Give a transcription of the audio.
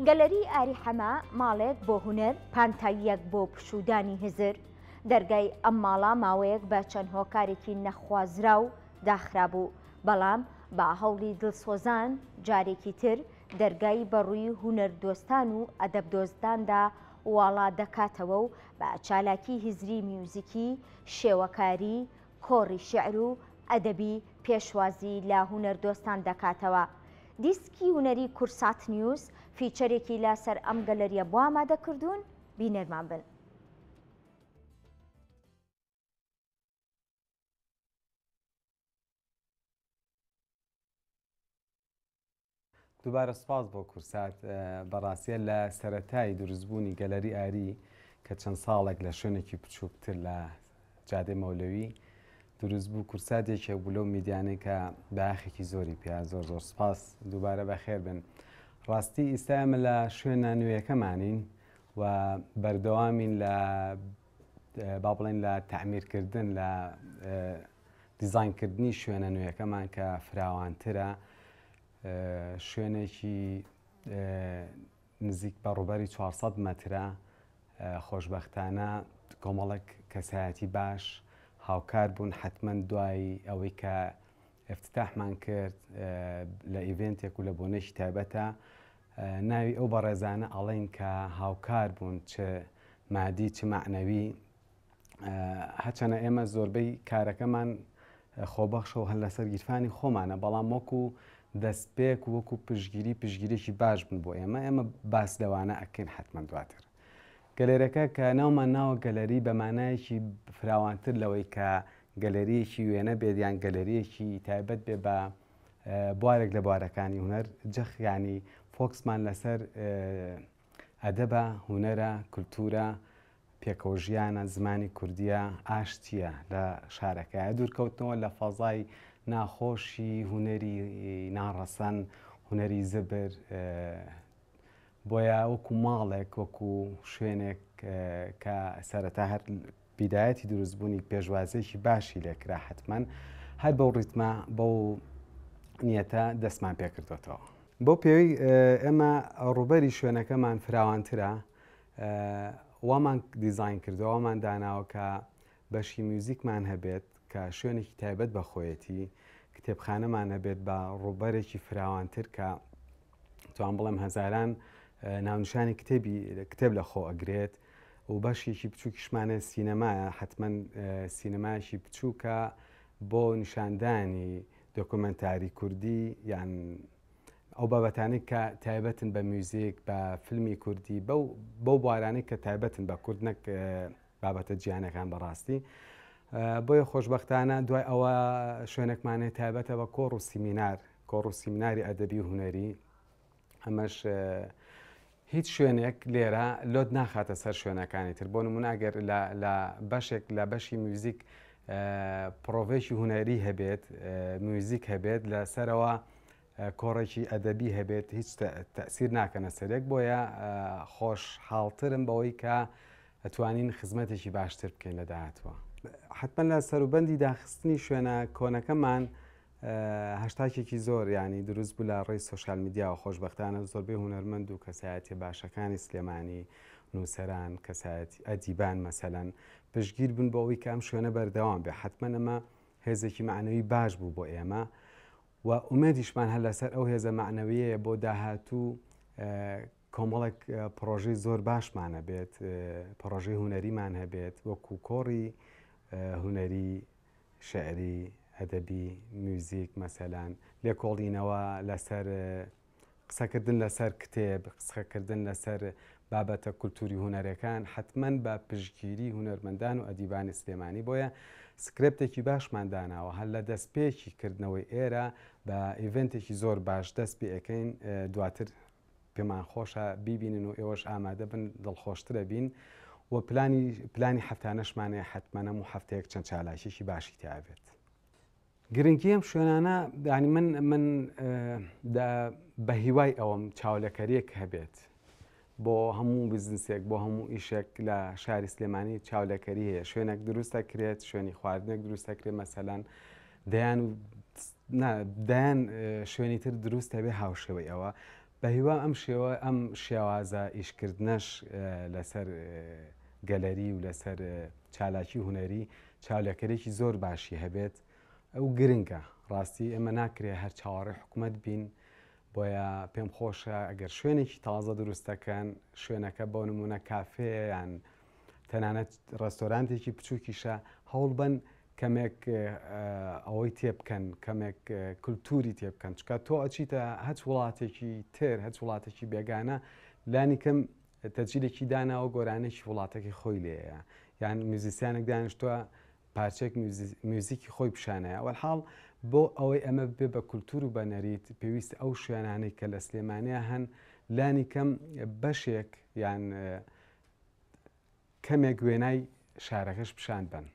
گەلەری ئاریحەما ماڵێک بۆ هونەر، پانتاییەک بۆ پشودانی هزر. دەرگای ئەم ماڵە ماوەیەک بە چەند هۆکارێکی نەخوازرا و داخرا بوو، بەڵام بە هەوڵی دڵسۆزان جارێکی تر دەرگای بەڕووی هونەردۆستان و ئەدەبدۆستاندا واڵا دەکاتەوە و بە چالاکی هزری میوزیکی، شێوەکاری، کۆڕی شێعر و ئەدەبی پێشوازی لە هونەردۆستان دەکاتەوە. دیسکی هونەری کورسات نیوز فیچەرێکی لەسەر ئەم گەلەریە بۆ ئامادەکردوون، بینەرمان بن. دووبارە سپاس بۆ کورسات. بەڕاستیە لە سەرەتای دروستبوونی گەلەری ئاری کە چەند ساڵێک لە شوێنێکی بچووکتر لە جادێ مەولەوی دروست بوو، کورساتێکێک بوو لەو میدیانەی کە باخێکی زۆری پێ. زۆر سپاس، دووبارە بەخێر بن. ڕاستی ئێستا ئێمە لە شوێنە نوێیەکەمانین و بەردەوامین لە با بڵێن لە تەعمیرکردن لە دیزاینکردنی شوێنە نوێیەکەمان کە فراوانترە، شوێنێکی نزیک بە ڕووبەری 400 مەترە. خۆشبەختانە کۆمەڵێک کەسایەتی باش هاوکار بوون حتمما دوای ئەوەی کە افتتاحمان کرد لە ئیڤنتێک و لە بۆنێکی تایبەتە. ناوی ئەو بەڕێزانە ئەڵێن کە هاوکار بوون، چ مادی چ معنەوی. هەچەنە ئێمە زۆربەی کارەکەمان خۆبەخشە و هەر لەسەر گیرفانی خۆمانە، بەڵام وەکو دەستپێک وەکو پشگیریکی باش بن بۆ ئێمە باس لەوانە ئەکەین حتمما دواتر. گەلێرەکە کە ناومان ناوە گەلەری بەمانایەکی فراوانتر لەوەی کە گەلەریەکی وێنە بێت یان گەلەریەکی تایبەت بێ بە بوارێک لە بوارەکانی هونەر. جەخیانی فۆکسمان لەسەر ئەدەبە، هونەرە، کولتورە، پێکەوژیانە، زمانی کوردیە، ئاشتیە لە شارەکەیە، دوورکەوتنەوە لە فەزای ناخۆشی هونەری ناڕەسەن، هونەری زبر. بۆیە وەکو ماڵێک، وەکو شوێنێک کە سەرەتا هەر بیدایەتی دروستبوونی پێشوازێکی باشی لێکرا، حتمما هەر بەو ڕیتمە بەو نیەتە دەستمان پێکردوێتەوە. بۆ پێوەی ئێمە ڕووبەری شوێنەکەمان فراوانترە، وامان دیزاین کردەوە، وامان داناوە کە بەشی میوزیکمان هەبێت کە شوێنێکی تایبەت بە خۆیەتی، کتێبخانەمان هەبێت بە ڕووبەرێکی فراوانتر کە توان بڵێم هەزاران ناونیشانی کتێب لە خۆ ئەگرێت، و بەشێکی بچووکیشمانە سینەمایە، حتمما سینەمایەکی بچووکە بۆ نیشاندانی دۆکومنتاری کوردی یان ئەو بابەتانەی کە تایبەتن بە میوزیک، بە فیلمی کوردی، بەو بوارانەی کە تایبەتن بە کورد، نەک بابەتە جیانەکان بەڕاستی. بۆیە خۆشبەختانە دوای ئەوە شوێنێکمانێ تایبەتە بە کۆڕ و سیمینار، کۆڕ و سیمیناری ئەدەبی و هونەری. ئەمەش هیچ شوێنێک لێرە لۆت ناخاتە سەر شوێنەکانی تر. بۆ نمونە ئەگەر لە بەشێک لە بەشی میوزیک پرۆڤێکی هونەری هەبێت، میوزیک هەبێت، لەسەرەوە کۆڕێکی ئەدەبی هەبێت، هیچ تەئسیر ناکەنە سەرێک. بۆیە خۆشحاڵترم بەوەی کە ئەتوانین خزمەتێکی باشتر بکەین لە داهاتوە. حتمما لە سەروبەندی داخستنی شوێنە کۆنەکەمان هەشتاکێکی زۆر ینی دروست بوو لە ڕێی سۆشال میدیا و خۆشبەختانە زۆربەی هونەرمەند و کەسایەتی باشەکانی سلێمانی، نووسەران، کەسایەتی ئەدیبان مەسەلەن پشتگیر بوون بۆ ئەوەی کە ئەم شوێنە بەردەوام بێ. حتمما ئەمە هێزێکی معنەوی باش بوو بۆ ئێمە و ئومێدیشمان هەر لەسەر ئەو هێزە معنەویەیە بۆ داهاتوو کۆمەڵێک پرۆژەی زۆر باشمانە بێت، پرۆژەی هونەریمان هەبێت، وەکو کۆڕی هونەری، شعری، ئەدەبی، میوزیک مەسەلەن، لێکۆڵینەوە لەسەر قسەکردن لەسەر کتێب، قسەکردن لەسەر بابەتە کولتوری هونەرەکان، حتمما بە پشتگیری هونەرمەندان و ئەدیبانی سلێمانی. بۆیە سکرێپتێکی باشمان داناوە، هەر لە دەستپێکی کردنەوەی ئێرە بە ئیڤنتێکی زۆر باش دەست پێ ئەەکەین. دواتر پێمان خۆشە بیبینن و ئێوەش ئامادە بن، دڵخۆشترە بین و پلانی هەفتانەشمانەیە حتمما و هەفتەیەک چەند چالاکیێکی باشی تیاابێت. گرنگی ئەم شوێنانە دانی من بە هیوای ئەوەم چاولەکەریەک هەبێت بۆ هەموو بزنسێک، بۆ هەموو ئیشێک لە شاری سلێمانی چاولەکەری هەیە. شوێنێک دروستە کرێت، شوێنی خواردنێک دروستەکرێت، مەسەلەن دەیان شوێنی تر دروستە بێ هاوشێوەی ئەوە. بە هیوا ئەم شێوازە ئیشکردنەش لەسەر گەلەری و لەسەر چالاکی هوەری چاولەکەرێکی زۆر باشی هەبێت ئەو گرنگە ڕاستی ئەمە ناکرێت هەر چاوەڕێ حکوومەت بین بۆیە پێم خۆشە ئەگەر شوێنێکی تازە دروستەکەن شوێنەکە بۆ نمونە کافێیان تەنانەت ڕێستۆرانتێکی بچووکیشە هەوڵ بن کەمێک ئەوەی تێبکەن کەمێک کولتوری تێبکەن چکە تۆ ئەچیتە هەچ وڵاتێکی تر هەچ وڵاتێکی بێگانە لانی کەم تەجیلێکی داناوە گۆرانێکی وڵاتێکی خۆی لێەیە یان میوزیسیانێک دانیشتووە پارچێک میوزیکی خۆی پیشانەیە وەحاڵ بۆ ئەوەی ئەمە بێ بە کولتور و بەنەریت پێویست ئەو شوێنانەی کە لە سلێمانیا هەن لانی کەم بەشێک یان کەمێک وێنای شارەکەش پیشان بن.